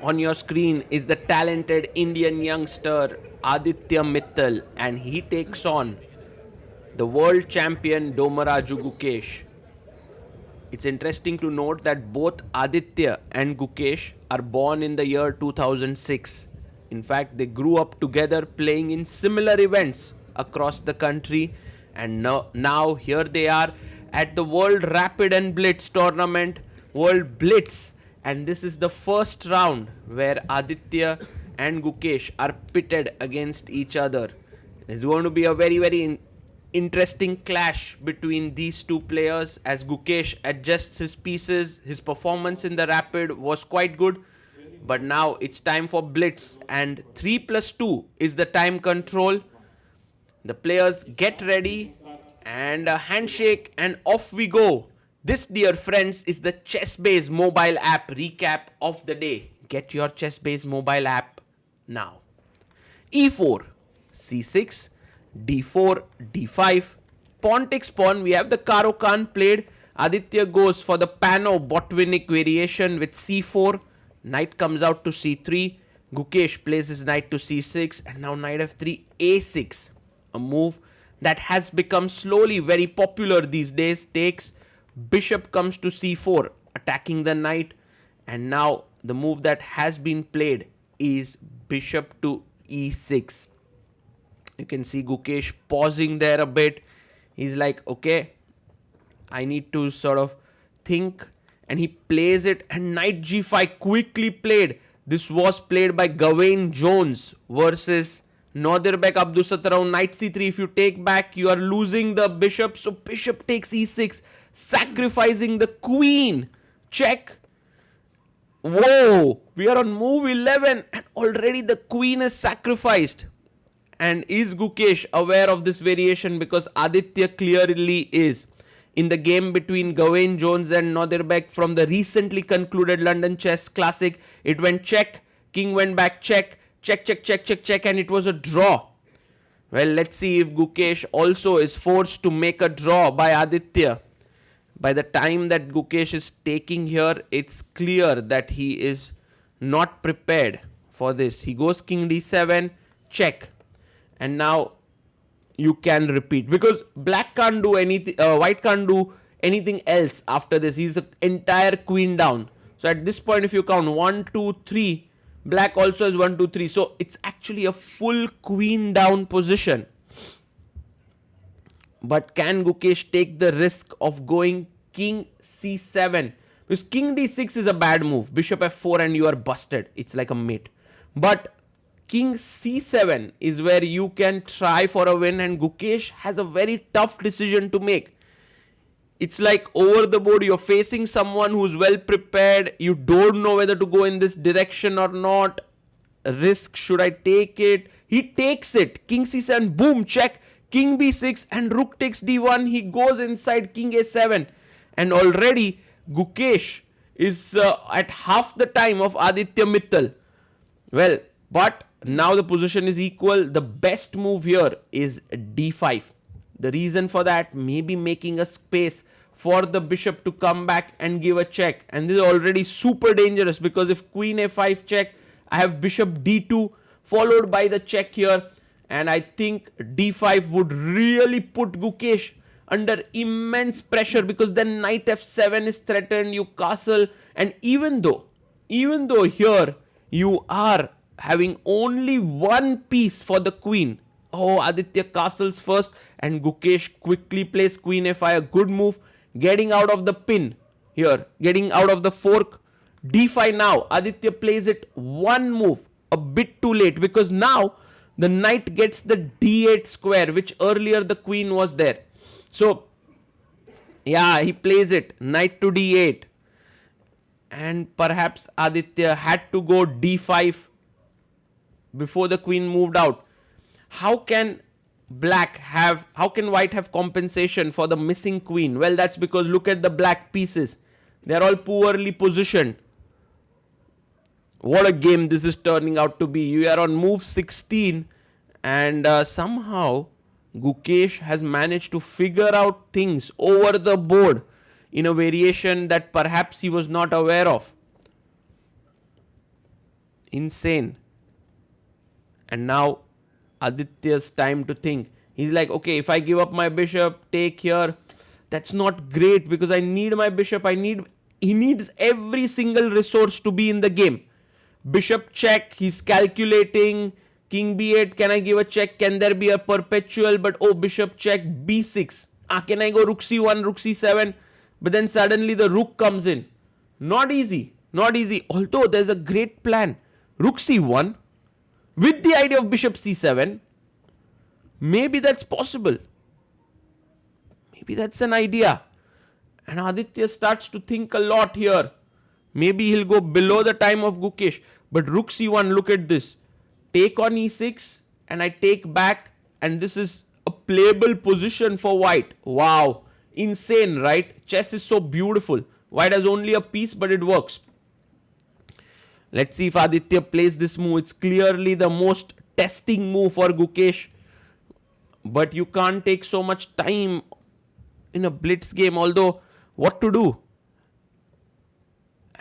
On your screen is the talented Indian youngster Aditya Mittal, and he takes on the world champion Domaraju Gukesh. It's interesting to note that both Aditya and Gukesh are born in the year 2006. In fact, they grew up together playing in similar events across the country, and now here they are at the World Rapid and Blitz tournament, World Blitz, and this is the first round where Aditya and Gukesh are pitted against each other. It's going to be a very interesting clash between these two players as Gukesh adjusts his pieces. His performance in the Rapid was quite good, but now it's time for Blitz, and 3+2 is the time control. The players get ready, and a handshake, and off we go. This, dear friends, is the ChessBase mobile app recap of the day. Get your ChessBase mobile app now. E4, C6, D4, D5, pawn takes pawn. We have the Caro Kann played. Aditya goes for the Pano Botvinnik variation with C4. Knight comes out to C3. Gukesh plays his knight to C6, and now knight F3, A6. A move that has become slowly very popular these days. Takes, bishop comes to C4, attacking the knight, and now the move that has been played is bishop to E6. You can see Gukesh pausing there a bit. He's like, okay, I need to sort of think, and he plays it, and knight G5 quickly played. This was played by Gawain Jones versus Nadirbek Abdusatarav. Knight C3. If you take back, you are losing the bishop. So bishop takes E6, sacrificing the queen. Check. Whoa, we are on move 11, and already the queen is sacrificed. And is Gukesh aware of this variation? Because Aditya clearly is. In the game between Gawain Jones and Nadirbek from the recently concluded London Chess Classic, it went check, king went back check, check, check, check, check, check, and it was a draw. Well, let's see if Gukesh also is forced to make a draw by Aditya. By the time that Gukesh is taking here, it's clear that he is not prepared for this. He goes king d7, check. And now you can repeat, because black can't do anything, white can't do anything else after this. He's the entire queen down. So at this point, if you count 1, 2, 3, black also has 1, 2, 3. So it's actually a full queen down position. But can Gukesh take the risk of going king c7? Because king d6 is a bad move. Bishop f4 and you are busted. It's like a mate. But king c7 is where you can try for a win, and Gukesh has a very tough decision to make. It's like over the board, you're facing someone who's well prepared. You don't know whether to go in this direction or not. Risk, should I take it? He takes it. King c7, boom, check. King b6 and rook takes d1. He goes inside king a7. And already Gukesh is at half the time of Aditya Mittal. Well, but now the position is equal. The best move here is d5. The reason for that, maybe making a space for the bishop to come back and give a check. And this is already super dangerous, because if queen a5 check, I have bishop d2 followed by the check here. And I think d5 would really put Gukesh under immense pressure, because then knight f7 is threatened, you castle. And even though here you are having only one piece for the queen, oh, Aditya castles first, and Gukesh quickly plays queen a5, a good move, getting out of the pin here, getting out of the fork. d5 now, Aditya plays it one move, a bit too late, because now the knight gets the d8 square, which earlier the queen was there. So, yeah, he plays it, knight to d8. And perhaps Aditya had to go d5 before the queen moved out. How can white have compensation for the missing queen? Well, that's because look at the black pieces. They're all poorly positioned. What a game this is turning out to be. You are on move 16, and somehow Gukesh has managed to figure out things over the board in a variation that perhaps he was not aware of. Insane. And now Aditya's time to think. He's like, okay, if I give up my bishop, take here, that's not great because I need my bishop. He needs every single resource to be in the game. Bishop check, he's calculating. King b8, can I give a check? Can there be a perpetual? But oh, bishop check, b6. Can I go rook c1, rook c7? But then suddenly the rook comes in. Not easy, not easy. Although there's a great plan. Rook c1 with the idea of bishop c7. Maybe that's possible. Maybe that's an idea. And Aditya starts to think a lot here. Maybe he'll go below the time of Gukesh. But rook c1, look at this. Take on e6 and I take back, and this is a playable position for white. Wow. Insane, right? Chess is so beautiful. White has only a piece, but it works. Let's see if Aditya plays this move. It's clearly the most testing move for Gukesh. But you can't take so much time in a blitz game. Although, what to do?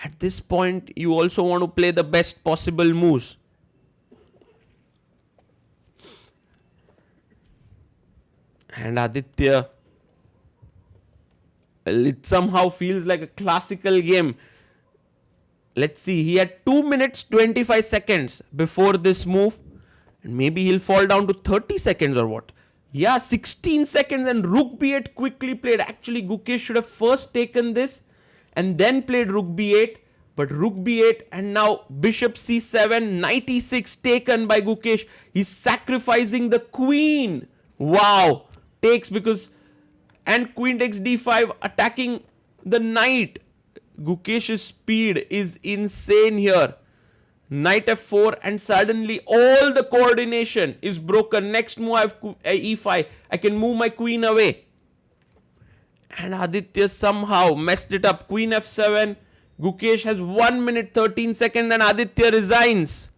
At this point, you also want to play the best possible moves. And Aditya, it somehow feels like a classical game. Let's see, he had 2 minutes 25 seconds before this move. And maybe he'll fall down to 30 seconds or what? Yeah, 16 seconds and rook b8 quickly played. Actually, Gukesh should have first taken this and then played rook b8. But rook b8 and now bishop c7, knight e6 taken by Gukesh. He's sacrificing the queen. Wow. Takes because, and queen takes d5, attacking the knight. Gukesh's speed is insane here. Knight f4 and suddenly all the coordination is broken. Next move I have e5. I can move my queen away. And Aditya somehow messed it up. Queen f7. Gukesh has 1 minute 13 seconds and Aditya resigns.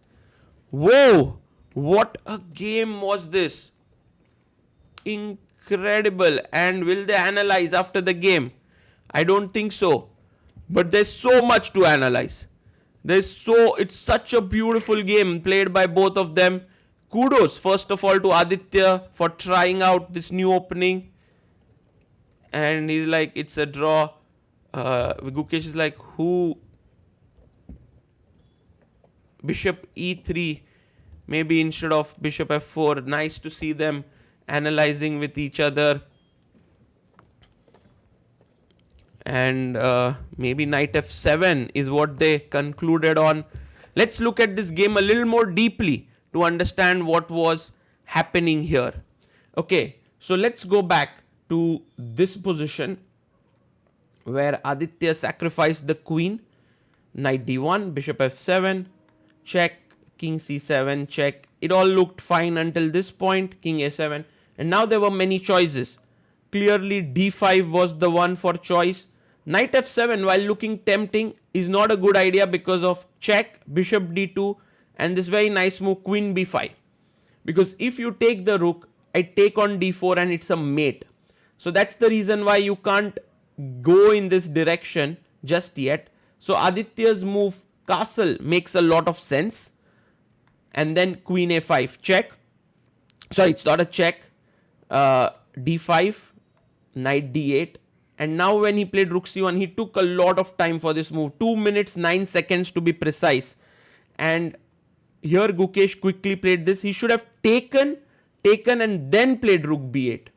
Whoa. What a game was this. Incredible. And will they analyze after the game? I don't think so. But there's so much to analyze. It's such a beautiful game played by both of them. Kudos first of all to Aditya for trying out this new opening. And he's like, it's a draw. Gukesh is like, who? Bishop e3. Maybe instead of bishop f4. Nice to see them analyzing with each other. And maybe knight f7 is what they concluded on. Let's look at this game a little more deeply to understand what was happening here. Okay, so let's go back to this position where Aditya sacrificed the queen. Knight d1, bishop f7, check, king c7, check. It all looked fine until this point, king a7. And now there were many choices. Clearly d5 was the one for choice. Knight f7, while looking tempting, is not a good idea because of check, bishop d2, and this very nice move, queen b5. Because if you take the rook, I take on d4 and it's a mate. So that's the reason why you can't go in this direction just yet. So Aditya's move, castle, makes a lot of sense. And then queen a5, check. Sorry, it's not a check. D5, knight d8. And now when he played rook c1, he took a lot of time for this move. 2 minutes 9 seconds to be precise. And here Gukesh quickly played this. He should have taken and then played rook b8.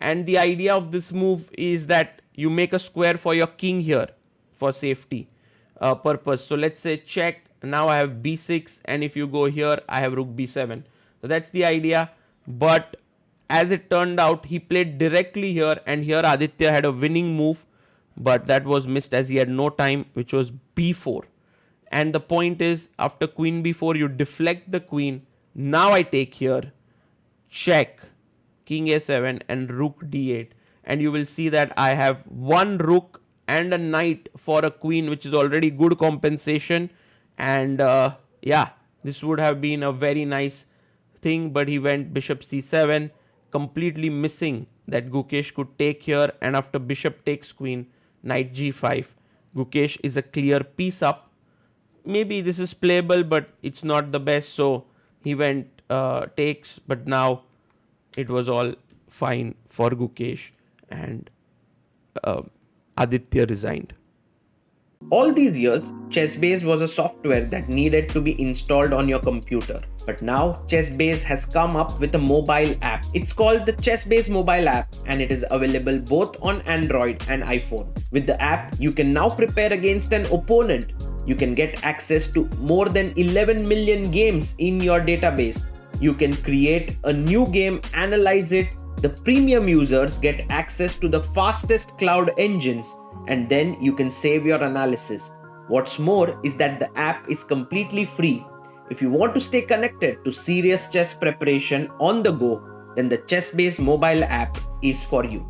And the idea of this move is that you make a square for your king here for safety purpose. So let's say check. Now I have b6, and if you go here, I have rook b7. So that's the idea. But as it turned out, he played directly here, and here Aditya had a winning move, but that was missed as he had no time, which was b4. And the point is, after queen b4, you deflect the queen. Now I take here, check, king a7, and rook d8. And you will see that I have one rook and a knight for a queen, which is already good compensation. And yeah, this would have been a very nice thing, but he went bishop c7, completely missing that Gukesh could take here. And after bishop takes queen, knight g5, Gukesh is a clear piece up. maybe this is playable, but it's not the best. So he went takes, but now it was all fine for Gukesh, and uh, Aditya resigned. All these years, ChessBase was a software that needed to be installed on your computer. But now, ChessBase has come up with a mobile app. It's called the ChessBase mobile app, and it is available both on Android and iPhone. With the app, you can now prepare against an opponent. You can get access to more than 11 million games in your database. You can create a new game, analyze it. The premium users get access to the fastest cloud engines, and then you can save your analysis. What's more is that the app is completely free. If you want to stay connected to serious chess preparation on the go, then the ChessBase mobile app is for you.